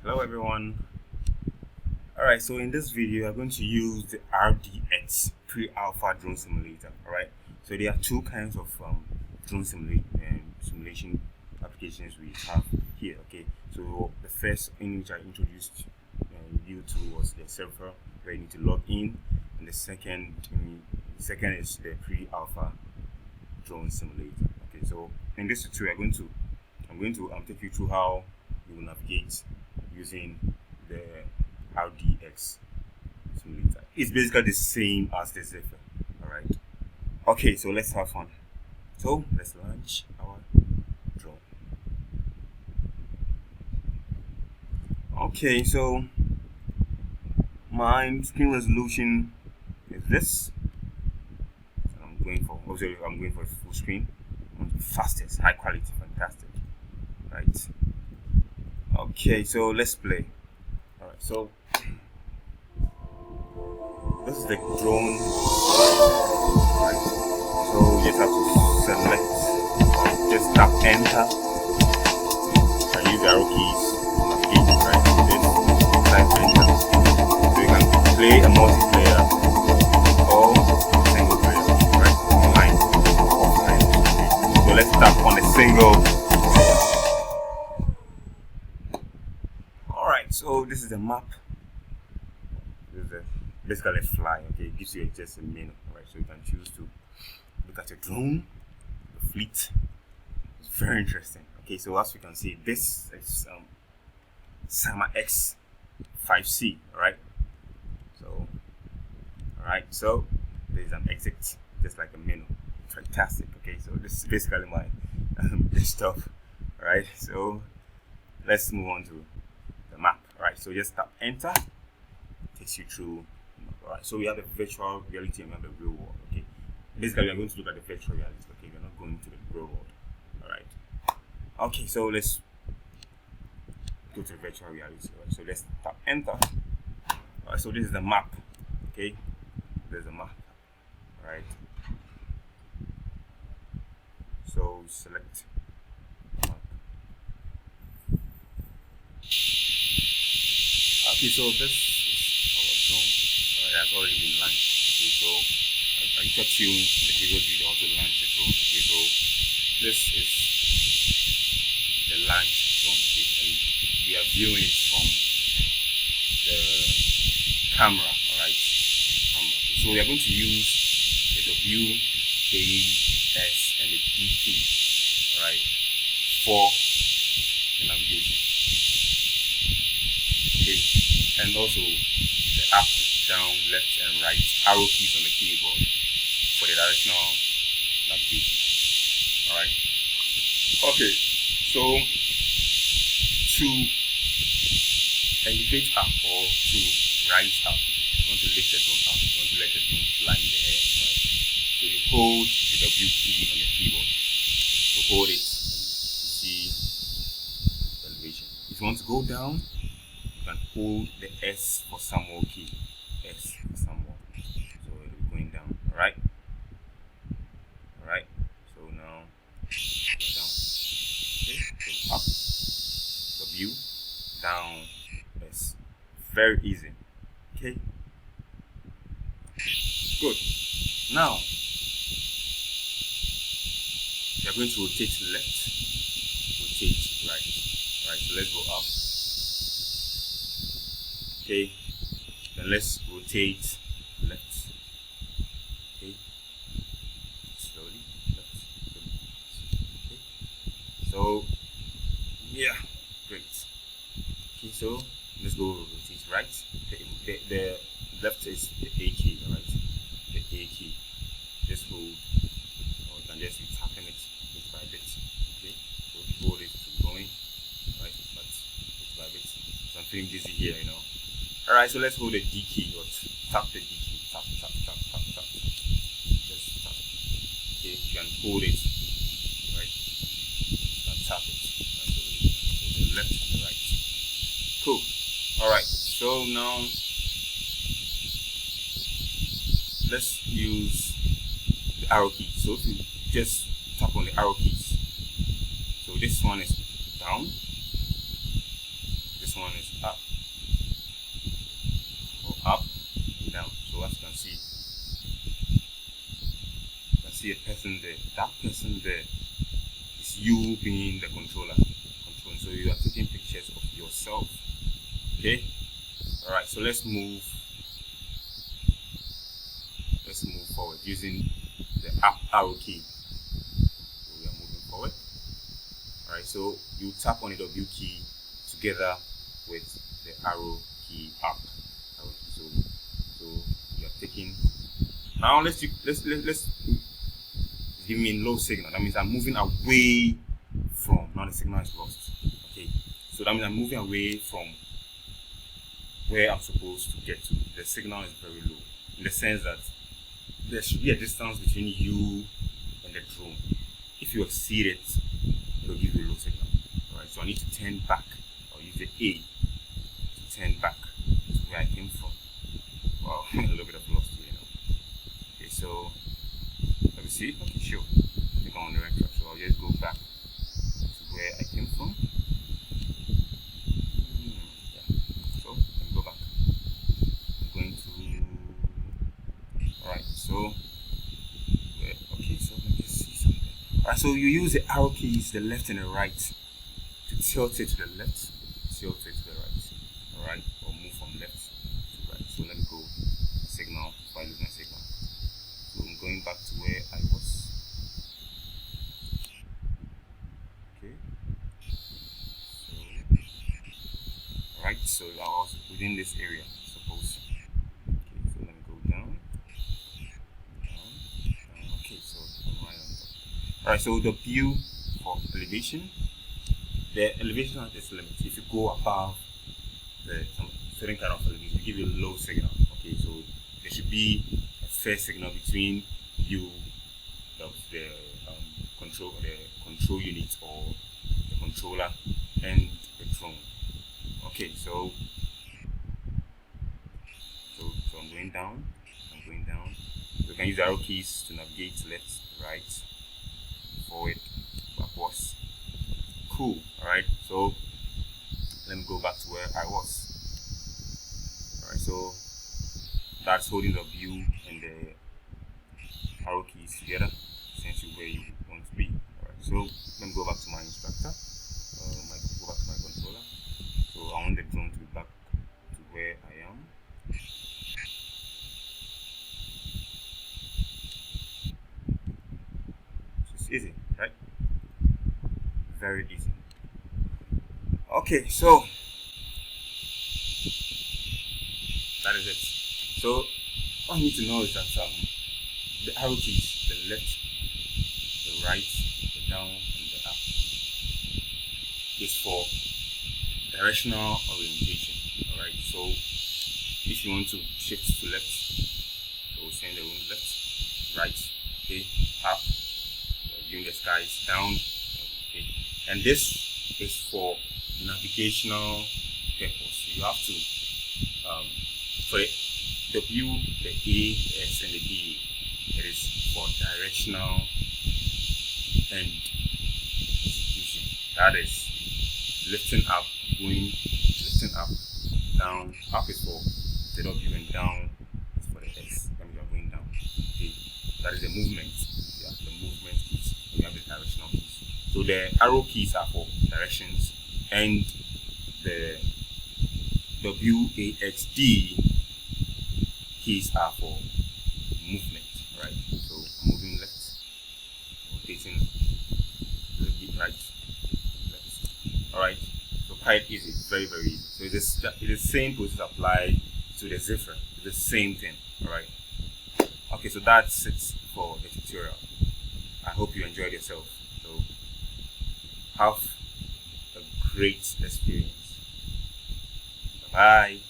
Hello everyone. Alright, so in this video I'm going to use the RDS pre-alpha drone simulator. Alright, so there are two kinds of drone simulation applications we have here. Okay, so the first in which I introduced you to was the server where you need to log in, and the second is the pre-alpha drone simulator. Okay, so in this tutorial I'm going to take you through how you will navigate using the RDS simulator. It's basically the same as the Zephyr. Alright. Okay, so let's have fun. So let's launch our drone. Okay, so my screen resolution is this. I'm going for full screen. Fastest, high quality, fantastic. Right. Okay, so let's play. Alright, so this is the drone. Right. So you just have to select, just tap enter and use the arrow keys to navigate, right? This type enter. So you can play a multiplayer or single player, right? Online, offline. Okay. So let's tap on the single. So this is the map. This is basically a fly. Okay, it gives you just a menu. Alright, so you can choose to look at your drone, the fleet. It's very interesting. Okay, so as you can see, this is Sama X 5C. Alright, so there's an exit, just like a menu. Fantastic. Okay, so this is basically my desktop. Alright, so let's move on to the map. Right, so just tap enter, takes you through. Alright, so we have the virtual reality and we have the real world. Okay, basically we're going to look at the virtual reality. Okay, we're not going to the real world. Alright, okay, so let's go to the virtual reality. Right, so let's tap enter. Alright, so this is the map. Okay, there's a map. Alright, so select map. Okay, so this is our drone. It has already been launched. Okay, so I taught you in the previous video how to launch a drone. Okay, so this is the launch drone. Okay, and we are viewing it from the camera. Alright, camera. Okay, so we are going to use the W, A, S, and the D key. Alright, for the navigation. Okay, and also the up, down, left, and right arrow keys on the keyboard for the directional navigation. Alright. Okay, so to elevate up or to rise up, you want to lift the drone up, you want to let the drone fly in the air. Right? So you hold the W key on the keyboard. So hold it to see the elevation. If you want to go down, you can hold the S for somewhere key. S for somewhere. So it will be going down. Alright? Alright. So now down. Okay. So up. W. Down. S. Very easy. Okay. Good. Now we are going to rotate left, rotate right. Alright, so let's go up. Okay, then let's rotate left. Okay, slowly left. Okay, so yeah, great. Okay, so let's go rotate right. The left is the A key. Alright, the A key. Just hold, or you can just be tapping it bit by bit. Okay, so if you hold it, keep going. Right, but bit by bit. So I'm feeling dizzy here, you know. Alright, so let's hold the D key, or tap the D key, tap. Just tap. Okay, you can hold it, right? You can tap it. Right, so the left and the right. Cool. Alright, so now let's use the arrow key. So if you just tap on the arrow keys, so this one is down, this this one is up, or up and down. So as you can see a person there. That person there is you being the controller. So you are taking pictures of yourself. Okay. All right. So let's move forward using the up arrow key. So we are moving forward. All right. So you tap on the W key together with the arrow key up. So you are taking. Now let's give me low signal. That means I'm moving away from. Now the signal is lost. Okay. So that means I'm moving away from where I'm supposed to get to. The signal is very low, in the sense that there should be a distance between you and the drone. If you exceed it, it will give you a low signal. Alright, so I need to turn back. I'll use the A to turn back to where I came from. Wow, a little bit of loss here, Okay, so let me see. Okay, sure. I think I'm on the right track. So I'll just go back to where I came from. Yeah. So let me go back. I'm going to. Alright, so okay, so let me see something. Alright, so you use the arrow keys, the left and the right, to tilt it to the left, tilt it to the right. Alright, or move from left to right. So let me go signal if I lose my signal. So I'm going back to where I was. Okay. So alright, so I was within this area, suppose. Okay, so let me go down. Okay, so I'm right on top. Alright, so the view for elevation. The elevation has its limits. If you go above some certain kind of elevation, it give you a low signal. Okay, so there should be a fair signal between you, the control unit or the controller, and the drone. Okay, so I'm going down. So you can use the arrow keys to navigate left, right, forward, backwards. Cool. Alright, so let me go back to where I was. Alright, so that's holding the view and the arrow keys together, sends you where you want to be. Alright, so let me go back to my instructor. Go back to my controller. So I want the drone to be back to where I am. So it's easy, right? Very easy. Okay, so that is it. So all you need to know is that the arrow keys, the left, the right, the down, and the up, is for directional orientation. Alright, so if you want to shift to left, so send the room left, right, okay, up, viewing the skies, down, okay, and this is for navigational purpose. You have to for the view, the A, S, and the D, it is for directional and execution. That is lifting up, lifting up, down. Up is for the W and down is for the S. When you are going down, okay, that is the movement. Yeah, the movement keys. We have the directional keys. So the arrow keys are for directions, and the WAXD keys are for movement, right? So I'm moving left, rotating a little bit right, left. Alright, so quite easy, very, very easy. So it is the same process applied to the ziffer. It's the same thing, alright? Okay, so that's it for the tutorial. I hope you enjoyed yourself. So have a great experience. Bye.